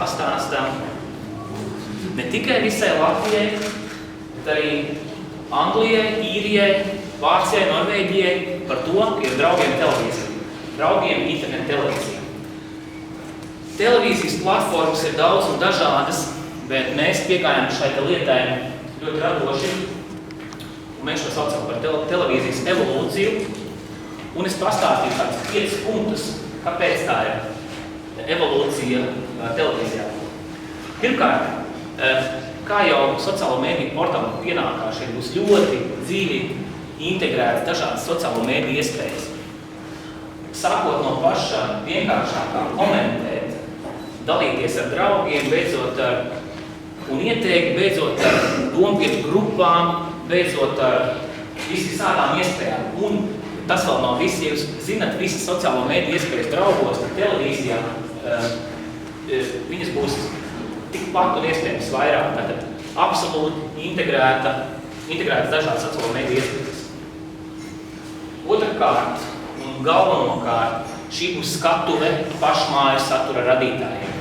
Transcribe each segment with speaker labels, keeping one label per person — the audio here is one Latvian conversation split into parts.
Speaker 1: pastāstam ne tikai visai Latvijai, bet arī Anglijai, Īrijai, Vācijai, Norvēģijai par to, ka ir draugiem televīzija, draugiem internet televīzija. Televīzijas platformas ir daudz un dažādas, bet mēs piegājām šai lietai ļoti radoši, un mēs šo saucam par televīzijas evolūciju, un es pastāstīju kādus 5 punktus, kāpēc tā ir evolūcija televīzijā. Pirmkārt, kā jau sociālo mēdīju portālu pienākās, šeit būs ļoti dzīvi integrētas dažādas sociālo mēdīju iespējas. Sākot no paša vienkāršākā komentēt, dalīties ar draugiem, beidzot ar un ieteikt, beidzot ar domvietu grupām, beidzot ar visādām iespējām. Un tas vēl nav viss, ja jūs zinat visas sociālo mēdīju iespējas draugos, tad televīzijā viņas būs tikpat un iespējams vairāk. Tātad absolūti integrētas dažādas sociālo mēdīju iespējas. Otrkārt un galvenokārt, šī būs skatuve pašmāju satura radītājiem.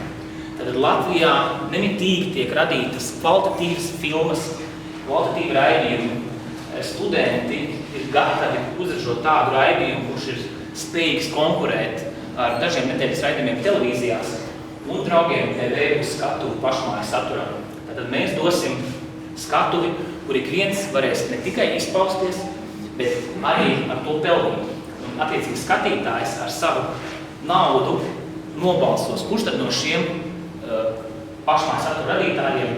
Speaker 1: Tātad Latvijā nemitīgi tiek radītas kvalitatīvas filmas, kvalitatīvi raidījumi. Studenti ir gatavi uzražot tādu raidījumu, kurš ir spējīgs konkurēt ar dažiem nedēļas raidījumiem televīzijās un draugiem TV uz skatuvi pašmāju saturam. Tātad mēs dosim skatuvi, kur ik viens varēs ne tikai izpausties, bet arī ar to pelnīt. Un attiecīgi skatītājs ar savu naudu nobalsos, kurš tad no šiem pašmāju satura radītājiem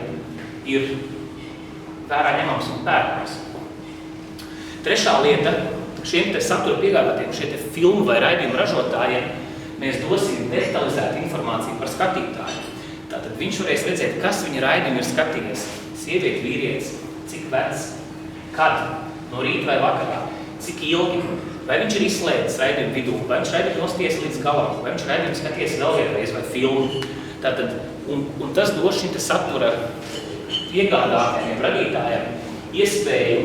Speaker 1: ir vērā ņemams un pērkams. Trešā lieta, šiem te satura piegādātiem, šiem te filmu vai raidījumu ražotājiem, mēs dosim detalizētu informāciju par skatītāju. Tātad viņš varēs redzēt, kas viņa raidījumu ir skatījies. Sievieti, vīrietis, cik vecs, kad, no rīta vai vakarā, cik ilgi, vai viņš ir izslēdzis raidījumu vidū, vai viņš raidījumu nosties līdz galam, vai viņš raidījumu skaties vēl vienreiz vai filmu. Tātad, un tas dos šim te satura piegādātājiem, radītājiem iespēju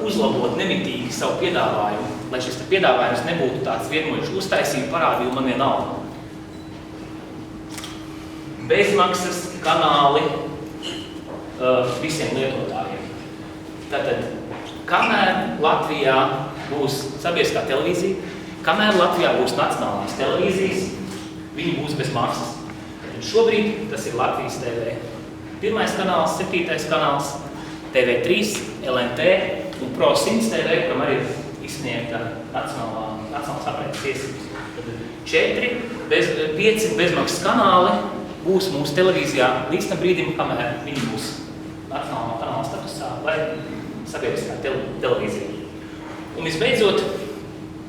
Speaker 1: uzlabot nemitīgi savu piedāvājumu, lai šis piedāvājums nebūtu tāds vienmuļš uztaisību parādīju man vienalga. Bezmaksas kanāli visiem lietotājiem. Tātad, kamēr Latvijā būs sabiedriskā televīzija, kamēr Latvijā būs nacionālās televīzijas, viņi būs bez maksas. Šobrīd tas ir Latvijas TV. 1. kanāls, 7. kanāls, TV3, LNT un Pro 100 TV, kuram arī ir izsniegta nacionālās aprēķines tiesības. 5 bezmaksas kanāli būs mūsu televīzijā līdz tam brīdim, kamēr viņi būs nacionālā kanāla statusā vai sabiedriskā televīzija. Un visbeidzot,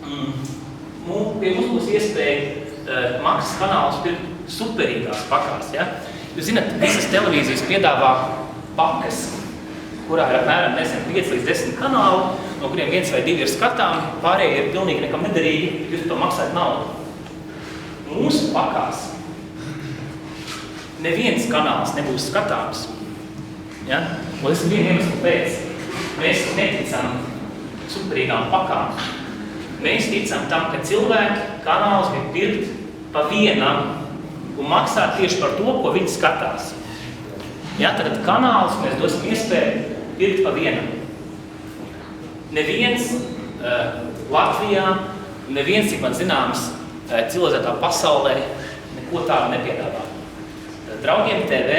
Speaker 1: pie mums būs iespēja maksas kanālus pirkt superīgās pakās. Ja? Jūs zināt, visas televīzijas piedāvā pakas, kurā ir apmēram 5 līdz 10 kanāli, no kuriem 1 vai 2 ir skatāmi, pārējie ir pilnīgi nekam nederīgi, jūs to maksājat naudu. Mūsu pakās neviens kanāls nebūs skatāms. Ja? Un tas ir viena iemesla pēc. Mēs neticam superīgām pakām. Mēs ticam tam, ka cilvēki kanālus grib pirkt pa vienam un maksāt tieši par to, ko viņi skatās. Ja, tad kanālus mēs dosim iespēju pirkt pa vienam. Neviens Latvijā, neviens, cik man zināms, civilizētā pasaulē neko tādu nepiedāvā. Draugiem TV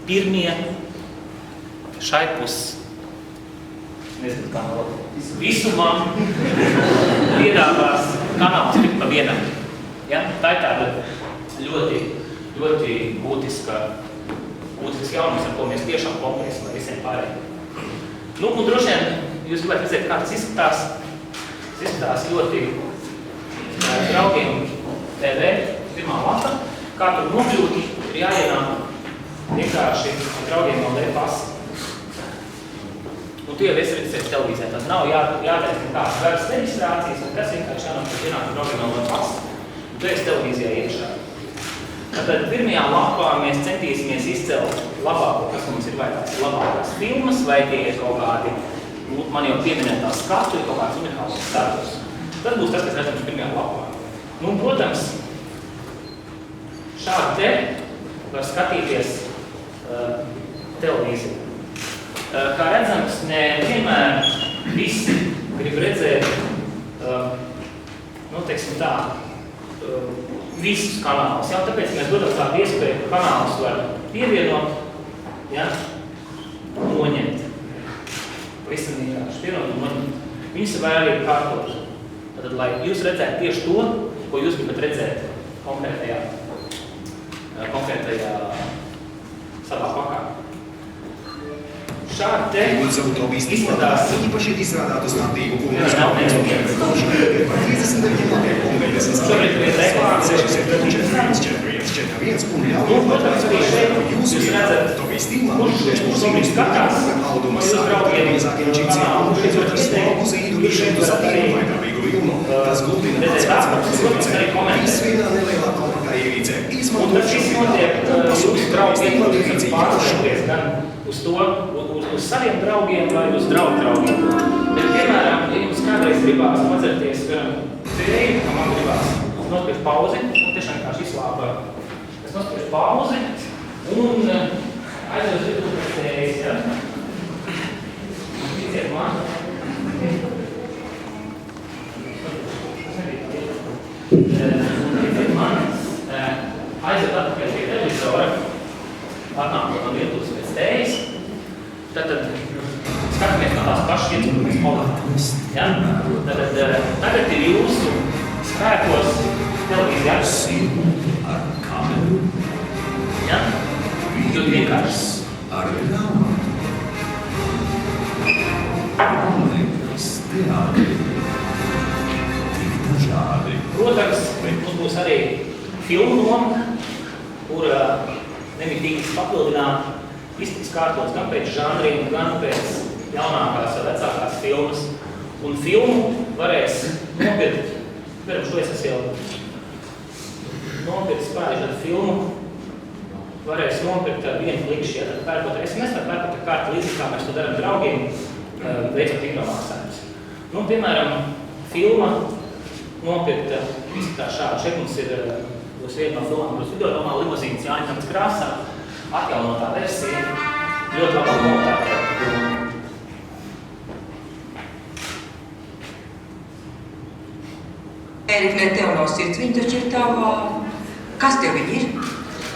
Speaker 1: pirmie šaipus, nezinu kā vēl, visumā piedāvās kanālus pirkt pa vienam. Ja? Tā ir tāda ļoti būtisks jaunums, ar ko mēs tiešām konkurēsim ar visiem pārējiem. Nu, un droši vien, jūs gribētu redzēt, kā tas izskatās. Tas izskatās ļoti draugiem TV, pirmā lapa. Kā tur nokļūt, ir jāienāk vienkārši draugiem no D-pasa. Un tu jau esi redzēs televīzē, tad nav jātaisa nekādas garas reģistrācijas, un kas vienkārši jānāk draugiem no D-pasa. Un tu esi televīzijā iekšā. Tātad pirmajā lapā mēs centīsimies izcelt labāko, kas mums ir, vai tās ir labākās filmas, vai tie ir kaut kādi, man jau pieminētās skatu, ir kaut kāds unikāls status. Tas būs tas, kas redzams pirmajā lapā. Nu, protams, šādi te var skatīties televīziju. Kā redzams, nevienmēr visi grib redzēt, teiksim tā, visus kanālus. Ja? Tāpēc mēs dodam tādu iespēju, ka kanālus var pievienot, ja? Noņemt. Visam vienkārši pievienot un noņemt. Viņus var arī kārtot. Tad, lai jūs redzētu tieši to, ko jūs gribat redzēt konkrētajā savā pakā. Šādi te izskatās. Šobrīd ir reklāmas. Protams, arī šeit jūs redzat, kurš šobrīd skatās, vai jūs draugiem jūs šeit varat arī redzēt atpakaļ, protams, arī komentēt. Un tas viss notiek jūsu draugiem, jūs pārlēties gan uz to, uz saviem draugiem vai uz draugiem. Bet, piemēram, ja jums kādreiz gribās padzerties tēju, ka man gribās nospiež pauzi, un tiešām vienkārši izslāpa. Es nospiež pauzi un aizvez vidu pēc tējas, ja? Ticiet man. Ticiet man. Aizved atpakaļ pie televizora, atnākot no Lietuvas pēc tējas, tad skatāmies no tās pašas ietvaras palātas. Ja? Tad tagad ir jūsu spēkos televīzija ar kameru. Ja? Ļoti vienkārši. Ar grāmatu. Liekas teātri. Tik dažādi. Protams, mums būs arī filmu noma, kur nemitīgi papildināt iztiks kārtots gan pēc žanriem, gan pēc jaunākās vai vecākās filmas. Un filmu varēs nopirkt, piemēram, šo es jau nopirkt spēļu filmu, varēs nopirkt ar vienu klikšķi, ja tad pērkot SMS vai pērkot ar kārtu līdzīgi, kā mēs to daram draugiem, veicot tiknomaksājumus. Piemēram, filma nopirkt izskatās šādi. Šeit mums būs viena no filmām, būs Videodomā Limuzīnas Jāņķams krāsā, atjaunotā versija, ļoti labā kvalitātē.
Speaker 2: Ēriknē, tev nav sirds, viņa taču ir tavā... Kas tev viņa ir?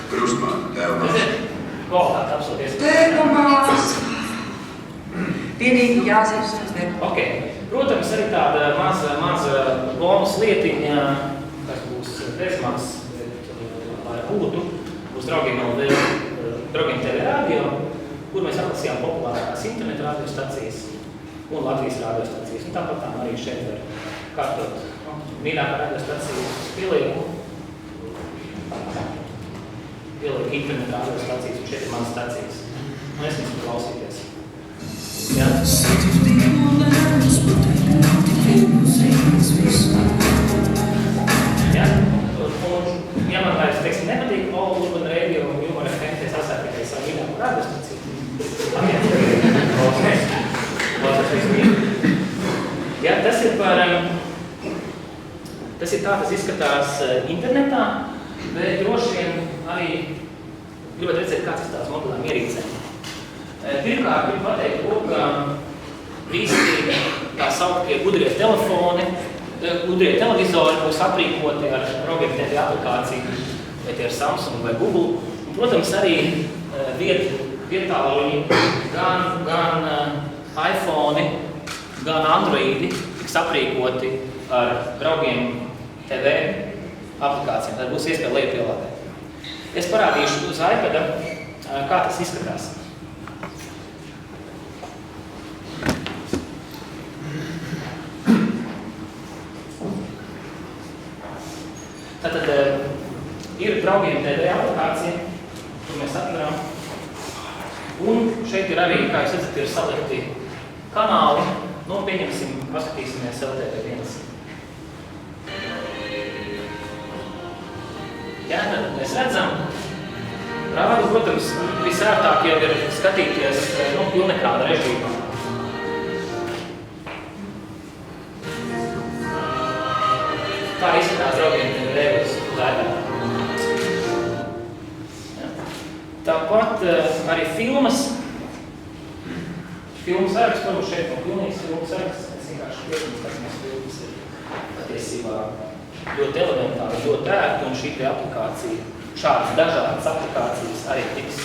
Speaker 3: Krustmāte, tēva
Speaker 1: māsa. Kvalitāte absolūties.
Speaker 2: Tēva māsa. Vienīgi jāzina, ne?
Speaker 1: Ok. Protams, arī tāda maza bonus lietiņa, kas būs bezmaks, lai būtu, būs draugiem TV radio, kur mēs atlasījām populārākās internetu radiostacijas un Latvijas radiostacijas. Un tāpat tām arī šeit var kārtot mīļākā radiostacija pielieku internetu radiostacijas, un šeit ir manas stacijas. Un es viņus klausīties. Jā. Ja? Un, ja man vairs, teiksim, nepatīk All Urban Radio un Humor FM, es asāju tikai savu mīļāko radiostaciju. Ja, tas ir tā, tas izskatās internetā, bet droši vien arī gribat redzēt, kāds ir tās mobilām ierīcēm. Pirmkārt, gribu pateikt to, ka visi tā sauktie gudrie telefoni, gudrie televizori būs aprīkoti ar Rogiem TV aplikāciju, vai tie ir Samsung vai Google. Un, protams, arī vietāluņi, gan iPhone, gan Androidi tiks aprīkoti ar Rogiem TV aplikācijām. Tad būs iespēja lejupielādēt. Es parādīšu uz iPada, kā tas izskatās. Tātad ir Draugiem TV aplikācija, kur mēs atveram. Un šeit ir arī, kā jūs redzat, ir salikti kanāli. Pieņemsim, paskatīsimies LTV1. Jā, tad mēs redzam. Rādu, protams, visērtāk jau ir skatīties pilnekrāna režīmā. Tā izskatās Draugiem TV uz iPada. Tāpat arī filmas. Filmu saraksts, varbūt šeit nav pilnīgs filmu saraksts. Es vienkārši piekrītu, kas mēs filmas ir patiesībā ļoti elementāri, ļoti ērti, un šī aplikācija, šādas dažādas aplikācijas arī tiks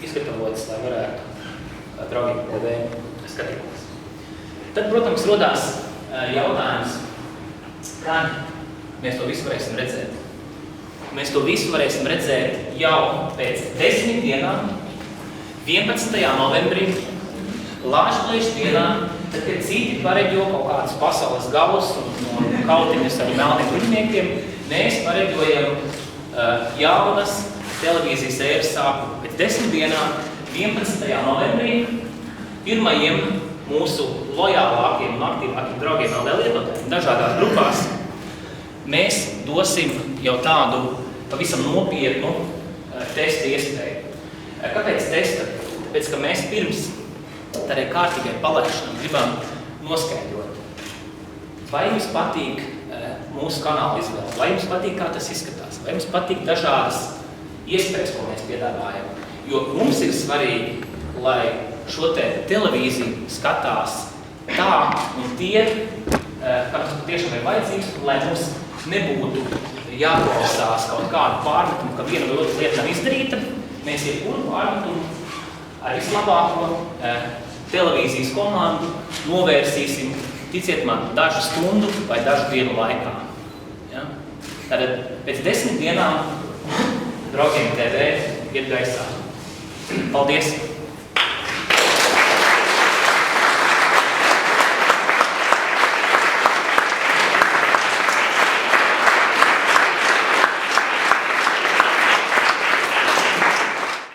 Speaker 1: izgatavotas, lai varētu draugiem TV skatīties. Tad, protams, rodās jautājums, kad mēs to visu varēsim redzēt. Mēs to visu varēsim redzēt jau pēc 10 dienām, 11. novembrī, Lāčplēša dienā, tad, kad citi pareģo kaut kādas pasaules galus un kautiņas ar melniem bruņniekiem, mēs pareģojam jaunas televīzijas ēras sākumu. Pēc 10 dienām, 11. novembrī, pirmajiem mūsu lojālākiem un aktīvākiem draugiem vēl lietotājiem dažādās grupās, mēs dosim jau tādu pavisam nopietnu testa iespēju. Kāpēc testa? Tāpēc, ka mēs pirms tādai kārtīgai palaišanai gribam noskaidrot, vai jums patīk mūsu kanāla izvēle, vai jums patīk, kā tas izskatās, vai jums patīk dažādas iespējas, ko mēs piedāvājam. Jo mums ir svarīgi, lai šo te televīziju skatās tā un tie, kam tas patiešām ir vajadzīgs, lai mums nebūtu jāklausās kaut kādu pārmetumu, ka viena vai otra lieta nav izdarīta. Mēs jebkuru pārmetumu ar vislabāko televīzijas komandu novērsīsim, ticiet man, dažu stundu vai dažu dienu laikā. Ja? Tātad pēc 10 dienām draugiem TV iet gaisā. Paldies!